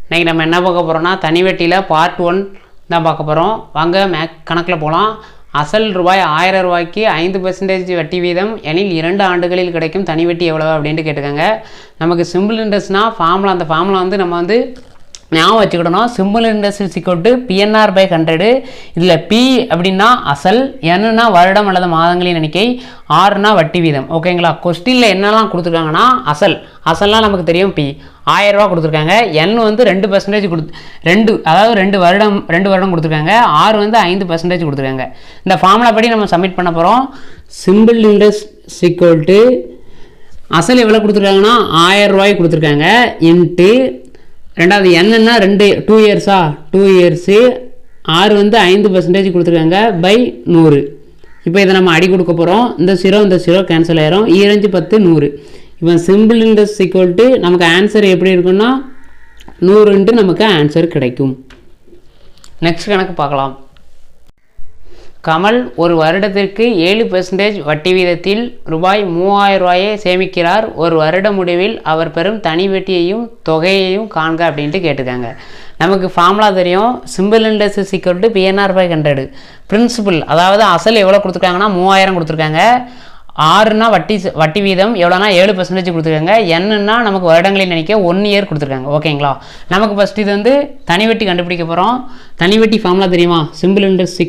இன்றைக்கி நம்ம என்ன பார்க்க போகிறோம்னா தனி வட்டியில் பார்ட் 1 தான் பார்க்க போகிறோம். வாங்க கணக்கில் போகலாம். அசல் ரூபாய் 1000 ரூபாய்க்கு 5% வட்டி வீதம் எனில் 2 ஆண்டுகளில் கிடைக்கும் தனி வட்டி எவ்வளவு அப்படின்ட்டு கேட்டுக்கோங்க. நமக்கு சிம்பிள் இன்ட்ரெஸ்ட்னால் ஃபார்முலா, அந்த ஃபார்முலா வந்து நம்ம வந்து ஞாபகம் வச்சுக்கிடணும். Simple interest = PNR/100. இதில் P அப்படின்னா அசல், Nனா வருடம் அல்லது மாதங்களின் எண்ணிக்கை, Rனா வட்டி வீதம். ஓகேங்களா? கொஸ்டினில் என்னெல்லாம் கொடுத்துருக்காங்கன்னா அசல்லாம் நமக்கு தெரியும். P 1000 ரூபா கொடுத்துருக்காங்க. N வந்து 2% அதாவது 2 வருடம் கொடுத்துருக்காங்க. R வந்து 5% கொடுத்துருக்காங்க. இந்த ஃபார்முலா படி நம்ம சப்மிட் பண்ண போகிறோம். சிம்பிள் இன்ட்ரெஸ்ட் அசல் எவ்வளோ கொடுத்துருக்காங்கன்னா 1000 ரூபாய்க்கு கொடுத்துருக்காங்க. இன்ட்டு ரெண்டாவது என்னன்னா 2 இயர்ஸா 2 இயர்ஸு, R வந்து 5% கொடுத்துருக்காங்க பை 100. இப்போ இதை நம்ம அடி கொடுக்க போகிறோம். இந்த 0 கேன்சல் ஆயிரும். 2 10 100. இப்போ சிம்பிள் இன்ட்ரெஸ்ட் நமக்கு ஆன்சர் எப்படி இருக்குன்னா 100 நமக்கு ஆன்சர் கிடைக்கும். நெக்ஸ்ட் கணக்கு பார்க்கலாம். கமல் ஒரு வருடத்திற்கு 7% வட்டி வீதத்தில் ரூபாய் 3000 ரூபாயை சேமிக்கிறார். ஒரு வருட முடிவில் அவர் பெறும் தனி வட்டியையும் தொகையையும் காண்க அப்படின்ட்டு கேட்டுக்காங்க. நமக்கு ஃபார்முலா தெரியும். Simple interest = PNR/100. பிரின்சிபல் அதாவது அசல் எவ்வளோ கொடுத்துருக்காங்கன்னா 3000 கொடுத்துருக்காங்க. Rனா வட்டி வீதம் எவ்வளோனா 7% கொடுத்துருக்காங்க. Nன்னா நமக்கு வருடங்களின் எண்ணிக்கை 1 இயர் கொடுத்துருக்காங்க. ஓகேங்களா? நமக்கு ஃபஸ்ட் இது வந்து தனி வட்டி கண்டுபிடிக்க போகிறோம். தனி வட்டி ஃபார்முலா தெரியுமா? சிம்பிள் இன்ட்ரெஸ்ட்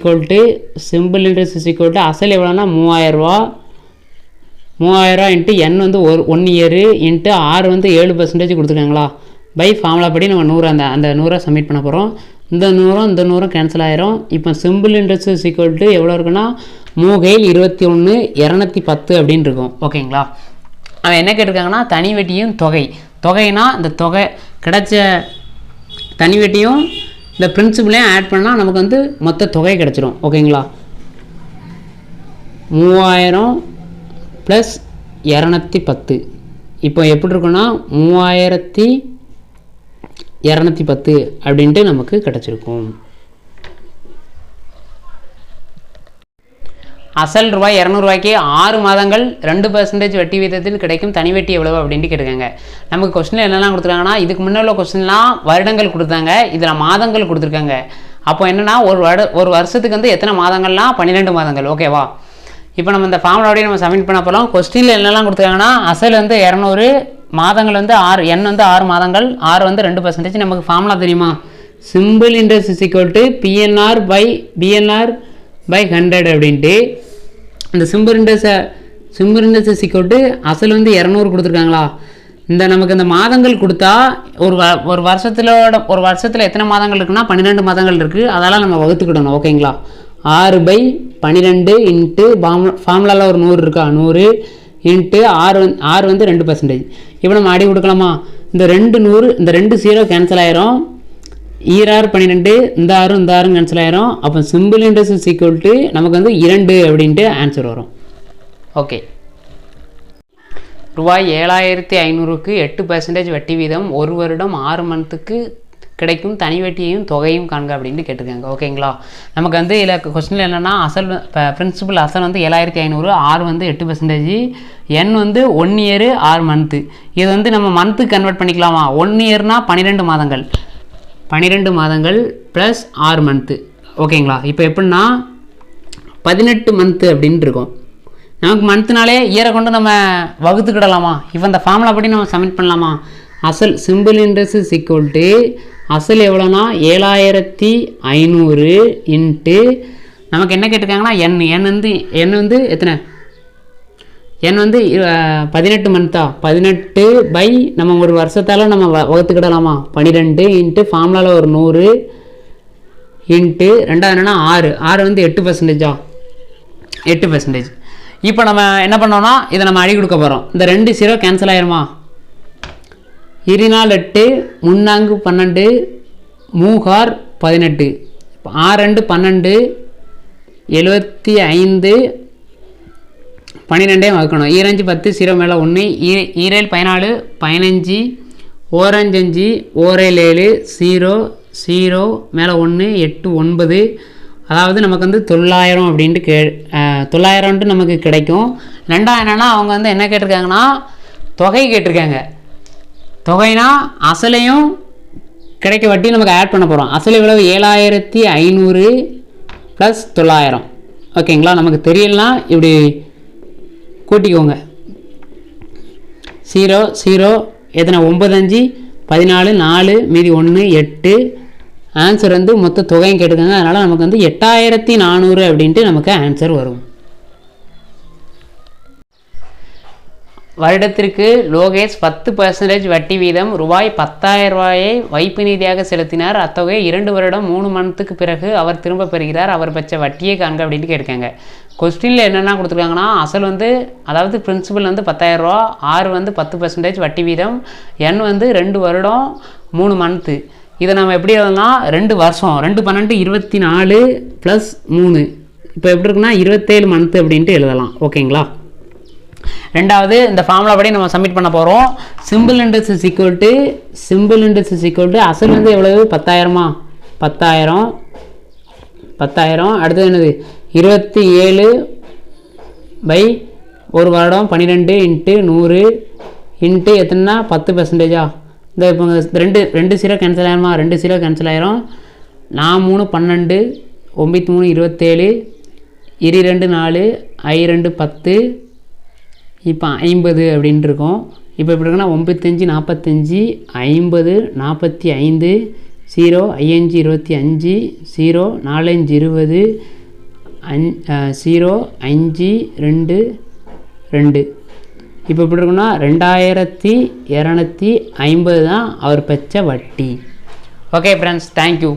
அசல் எவ்வளோனா 3000 ரூபா, 3000 இன்ட்டு N வந்து 1 இயரு இன்ட்டு R வந்து 7% கொடுத்துருக்காங்களா பை ஃபார்முலா படி நம்ம 100 அந்த 100 சப்மிட் பண்ண போகிறோம். இந்த 100 கேன்சல் ஆயிரும். இப்போ சிம்பிள் இன்ட்ரெஸ்ட் எவ்வளோ இருக்குன்னா 3/21 210 அப்படின்னு இருக்கும். ஓகேங்களா? அவன் என்ன கேட்டிருக்காங்கன்னா தனி வட்டியும் தொகைனா இந்த தொகை கிடைச்ச தனி வட்டியும் இந்த பிரின்சிபலையும் ஆட் பண்ணால் நமக்கு வந்து மொத்த தொகை கிடச்சிரும். ஓகேங்களா? 3000 + 210 இப்போ எப்படி இருக்குன்னா 3210 அப்படின்ட்டு நமக்கு கிடச்சிருக்கும். அசல் ரூபாய் 200 ரூபாய்க்கு 6 மாதங்கள் 2% வட்டி வீதத்தில் கிடைக்கும் தனி வட்டி எவ்வளவு அப்படின்ட்டு கேட்டுக்காங்க. நமக்கு கொஸ்டின் என்னெல்லாம் கொடுத்துருக்காங்கன்னா இதுக்கு முன்னே உள்ள கொஸ்டின்லாம் வருடங்கள் கொடுத்தாங்க, இதில் மாதங்கள் கொடுத்துருக்காங்க. அப்போ என்னென்னா ஒரு வருஷத்துக்கு வந்து எத்தனை மாதங்கள்லாம் 12 மாதங்கள். ஓகேவா? இப்போ நம்ம இந்த ஃபார்முலாவோடய நம்ம சப்மிட் பண்ண போகிறோம். கொஸ்டினில் என்னெல்லாம் கொடுத்துருக்காங்கன்னா அசல் வந்து 200, மாதங்கள் வந்து 6, N வந்து 6 மாதங்கள், R வந்து 2%. நமக்கு ஃபார்முலா தெரியுமா? சிம்பிள் இன்ட்ரெஸ்ட் = PNR/100 அப்படின்ட்டு இந்த சிம்பிள் இன்ட்ரெஸ்ட் அசல் வந்து 200 கொடுத்துருக்காங்களா. இந்த நமக்கு இந்த மாதங்கள் கொடுத்தா ஒரு வருஷத்தில் எத்தனை மாதங்கள் இருக்குன்னா 12 மாதங்கள் இருக்குது. அதெல்லாம் நம்ம வகுத்துக்கிடணும். ஓகேங்களா? 6/12 இன்ட்டு ஃபார்முலாவில் ஒரு 100 இருக்கா 100 இன்ட்டு R வந்து 2%. இப்போ நம்ம அடி கொடுக்கலாமா? இந்த 2 0 கேன்சல் ஆயிரும். 12 இந்த 6 கேன்சல் ஆயிரும். அப்போ சிம்பிள் இன்ட்ரெஸ்ட் நமக்கு வந்து 2 அப்படின்ட்டு ஆன்சர் வரும். ஓகே. ரூபாய் 7500க்கு 8% வட்டி வீதம் ஒரு வருடம் 6 மந்த்துக்கு கிடைக்கும் தனி வட்டியையும் தொகையும் காண்க அப்படின்ட்டு கேட்டிருக்காங்க. ஓகேங்களா? நமக்கு வந்து இதில் கொஸ்டினில் என்னென்னா அசல் பிரின்சிபல் அசல் வந்து 7500, R வந்து 8%, N வந்து 1 இயரு 6 மந்த்து. இது வந்து நம்ம மந்த்துக்கு கன்வெர்ட் பண்ணிக்கலாமா? 1 இயர்னா 12 மாதங்கள் ப்ளஸ் 6 மந்த்து. ஓகேங்களா? இப்போ எப்படின்னா 18 மந்த்து அப்படின்ட்டு இருக்கும். நமக்கு மந்த்துனாலே இயரை கொண்டு நம்ம வகுத்துக்கிடலாமா? இப்போ இந்த ஃபார்முலா படி நம்ம சப்மிட் பண்ணலாமா? அசல் சிம்பிள் இன்ட்ரெஸ்ட் அசல் எவ்வளோனா 7500 இன்ட்டு நமக்கு என்ன கேட்டிருக்காங்கன்னா N வந்து எத்தனை? N வந்து 18 மந்த்தா 18 பை நம்ம ஒரு வருஷத்தால் நம்ம வகுத்துக்கிடலாமா? 12 இன்ட்டு ஃபார்முலாவில் ஒரு 100 இன்ட்டு ரெண்டாவது என்னென்னா R வந்து 8%. இப்போ நம்ம என்ன பண்ணோம்னா இதை நம்ம அடி கொடுக்க போகிறோம். இந்த 2 0 கேன்சல் ஆயிருமா? 2 8 3 12 3 18. இப்போ 6 12 75 12 வகுக்கணும். 2 10 0 மேலே 1 7 14 15 1 5 1 7 0 0 மேலே 1 8 9. அதாவது நமக்கு வந்து 900 அப்படின்ட்டு 900 நமக்கு கிடைக்கும். ரெண்டாவது என்னென்னா அவங்க வந்து என்ன கேட்டிருக்காங்கன்னா தொகை கேட்டிருக்காங்க. தொகைனா அசலையும் கிடைக்க வட்டி நமக்கு ஆட் பண்ண போகிறோம். அசல் எவ்வளவு 7500 + 900. ஓகேங்களா? நமக்கு தெரியலாம், இப்படி கூட்டிக்கோங்க. 0 0 எத்தனை 9 5 14 4 மீதி 1 8. ஆன்சர் வந்து மொத்த தொகையும் கேட்டுக்கோங்க. அதனால் நமக்கு வந்து 8400 அப்படின்ட்டு நமக்கு ஆன்சர் வரும். வருடத்திற்கு லோகேஷ் 10% வட்டி வீதம் ரூபாய் 10,000 வைப்பு நிதியாக செலுத்தினார். அத்தொகை 2 வருடம் 3 மந்த்துக்கு பிறகு அவர் திரும்ப பெறுகிறார். அவர் பெற்ற வட்டியை காண்க அப்படின்ட்டு கேட்காங்க. கொஸ்டினில் என்னென்னா கொடுத்துருக்காங்கன்னா, அசல் வந்து அதாவது பிரின்சிபல் வந்து 10,000, ஆர் வந்து 10% வட்டி வீதம், என் வந்து 2 வருடம் 3 மந்த்து. இதை நம்ம எப்படி எழுதலாம்? 2 வருஷம் 2 12 24 + 3. இப்போ எப்படி இருக்குன்னா 27 மந்த்து அப்படின்ட்டு எழுதலாம். ஓகேங்களா? ரெண்டாவது இந்த ஃபார்முலா படி நம்ம சப்மிட் பண்ண போகிறோம். Simple interest is equal to அசல் வந்து எவ்வளவு 10,000மா 10,000. அடுத்தது என்னது 27 ஒரு வருடம் 12 × 100 இன்ட்டு எத்தனைனா 10%. இந்த இப்போ 2 0 கேன்சல் ஆயிருமா? 2 0 கேன்சல் ஆயிரும். 4 3 12 9 3 27 2 4 2 10. இப்போ 50 அப்படின்ட்டு இருக்கும். இப்போ எப்படி இருக்குன்னா 95 45 50 45 0 5 25 0 4 5 20 0 5 2 2. இப்போ எப்படி இருக்குன்னா 2250 தான் அவர் பெற்ற வட்டி. Okay friends, thank you.